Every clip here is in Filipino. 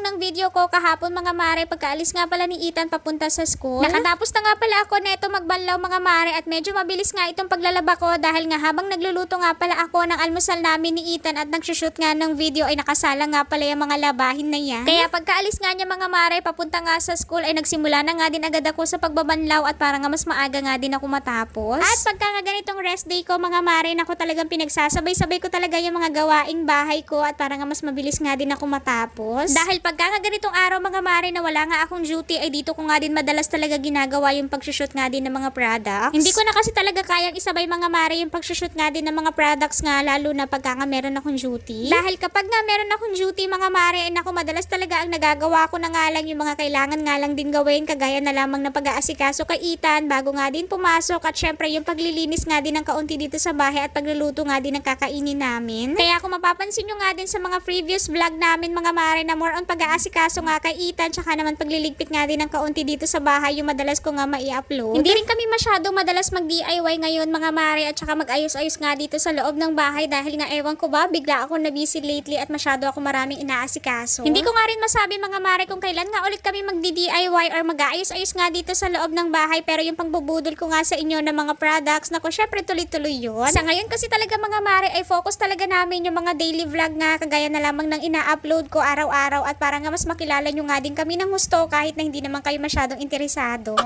tanong ng video ko kahapon mga mare, pagkaalis nga pala ni Ethan papunta sa school. Nakatapos na nga pala ako neto magbanlaw mga mare at medyo mabilis nga itong paglalaba ko dahil nga habang nagluluto nga pala ako ng almusal namin ni Ethan at nagsushoot nga ng video ay nakasala nga pala yung mga labahin na yan. Kaya pagkaalis nga niya mga mare papunta nga sa school ay nagsimula na nga din agad ako sa pagbabanlaw at para nga mas maaga nga din ako matapos. At pagka nga ganitong rest day ko mga mare, nako talagang pinagsasabay-sabay ko talaga yung mga gawaing bahay ko at para nga mas mabilis nga din ako matapos. Dahil pagka nga ganitong araw mga mare na wala nga akong duty ay dito ko nga din madalas talaga ginagawa yung pagsushoot nga din ng mga products. Hindi ko na kasi talaga kayang isabay mga mare yung pagsushoot nga din ng mga products nga lalo na pagka nga meron akong duty. Dahil kapag nga meron akong duty mga mare ay naku madalas talaga ang nagagawa ko na nga lang yung mga kailangan nga lang din gawin kagaya na lamang na pag-aasikaso kay Ethan bago nga din pumasok at syempre yung paglilinis nga din ng kaunti dito sa bahay at pagluluto nga din ng kakainin namin. Kaya kung mapapansin nyo nga din sa mga previous vlog namin mga mare na more on pag-aasikaso nga kay Ethan tsaka naman pagliligpit nga din ng kaunti dito sa bahay yung madalas ko nga mai-upload. Hindi rin kami masyadong madalas mag-DIY ngayon mga mare at tsaka mag-ayos-ayos nga dito sa loob ng bahay dahil nga ewan ko ba bigla ako na busy lately at masyado ako maraming inaasikaso. Hindi ko nga rin masabi mga mare kung kailan nga ulit kami mag-DIY or mag-aayos-ayos nga dito sa loob ng bahay pero yung pangbubudol ko nga sa inyo ng mga products na ko syempre tuloy-tuloy yun. Sa ngayon kasi talaga mga mare ay focus talaga namin yung mga daily vlog nga kagaya na lamang ng ina-upload ko araw-araw at para nga mas makilala nyo nga din kami ng gusto kahit na hindi naman kayo masyadong interesado.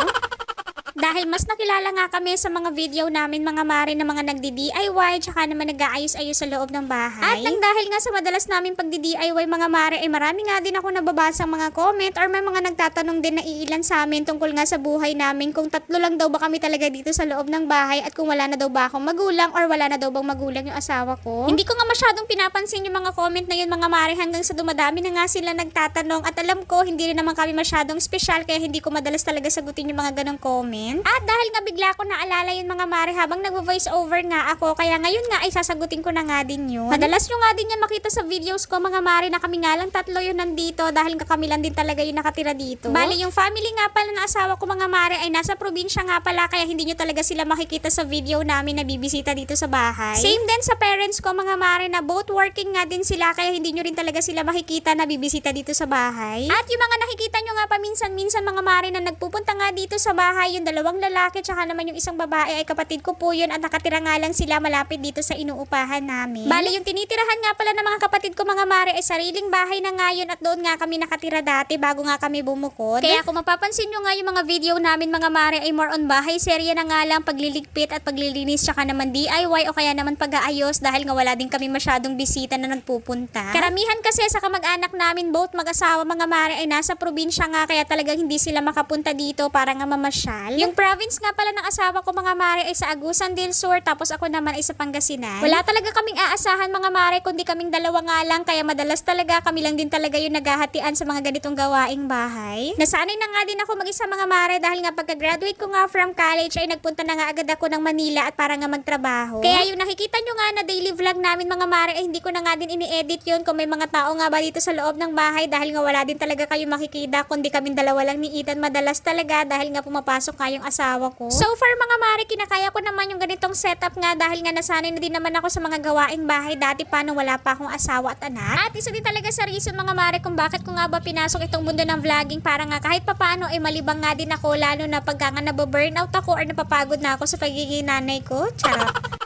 Dahil mas nakilala nga kami sa mga video namin mga mare na mga nagdi-DIY tsaka naman nag-aayos-ayos sa loob ng bahay. At nang dahil nga sa madalas namin pagdi-DIY mga mare ay marami nga din ako nababasang mga comment or may mga nagtatanong din na iilan sa amin tungkol nga sa buhay namin kung tatlo lang daw ba kami talaga dito sa loob ng bahay at kung wala na daw ba akong magulang or wala na daw bang magulang yung asawa ko. Hindi ko nga masyadong pinapansin yung mga comment na yun mga mare hanggang sa dumadami na nga sila nagtatanong at alam ko hindi rin naman kami masyadong special kaya hindi ko madalas talaga sagutin yung mga ganong comment. At dahil nga bigla ko naalala yun mga mare habang nagvo-voice over nga ako kaya ngayon nga ay sasagutin ko na nga din yun. Madalas nyo nga din yan makita sa videos ko mga mare na kami nga lang tatlo yun nandito dahil nga kami lang din talaga yung nakatira dito. Bali yung family nga pala ng asawa ko mga mare ay nasa probinsya nga pala kaya hindi nyo talaga sila makikita sa video namin na bibisita dito sa bahay. Same din sa parents ko mga mare na both working nga din sila kaya hindi nyo rin talaga sila makikita na bibisita dito sa bahay. At yung mga nakikita nyo nga paminsan-minsan mga mare na nagpupunta nga dito sa bahay yung dalawang lalaki tsaka naman yung isang babae ay kapatid ko po yun at nakatira nga lang sila malapit dito sa inuupahan namin. Bali yung tinitirahan nga pala ng mga kapatid ko mga mare ay sariling bahay na nga yun at doon nga kami nakatira dati bago nga kami bumukod. Kaya kung mapapansin nyo nga yung mga video namin mga mare ay more on bahay serye na nga lang pagliligpit at paglilinis tsaka naman DIY o kaya naman pag-aayos dahil nga wala din kami masyadong bisita na nagpupunta. Karamihan kasi sa kamag-anak namin both mag-asawa mga mare ay nasa probinsya nga kaya talagang hindi sila makapunta dito para nga mamasyal. Yung province nga pala ng asawa ko mga mare ay sa Agusan del Sur tapos ako naman ay sa Pangasinan. Wala talaga kaming aasahan mga mare kundi kaming dalawa nga lang kaya madalas talaga kami lang din talaga yung naghahatian sa mga ganitong gawaing bahay. Nasanay na nga din ako mag-isa mga mare dahil nga pagka-graduate ko nga from college ay nagpunta na nga agad ako ng Manila at para nga magtrabaho. Kaya yung nakikita nyo nga na daily vlog namin mga mare ay hindi ko na nga din ini-edit yun kung may mga tao nga ba dito sa loob ng bahay dahil nga wala din talaga kayo makikita kundi kaming dalawa lang ni Ethan madalas talaga dahil nga pumapasok nga yung asawa ko. So far mga mare, kinakaya ko naman yung ganitong setup nga dahil nga nasanay na din naman ako sa mga gawaing bahay dati pa nung wala pa akong asawa at anak. At isa din talaga sa reason mga mare kung bakit ko nga ba pinasok itong mundo ng vlogging para nga kahit papaano ay malibang nga din ako lalo na pagka nga nababurnout ako or napapagod na ako sa pagiging nanay ko. Charot.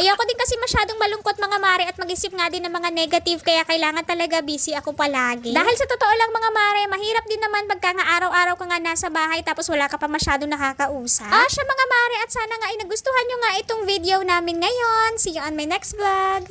Ayoko din kasi masyadong malungkot mga mare at mag-isip nga din ng mga negative kaya kailangan talaga busy ako palagi. Dahil sa totoo lang mga mare, mahirap din naman pagka nga araw-araw ka nga nasa bahay tapos wala ka pa masyadong nakakausap. Siya mga mare at sana nga ay nagustuhan nyo nga itong video namin ngayon. See you on my next vlog.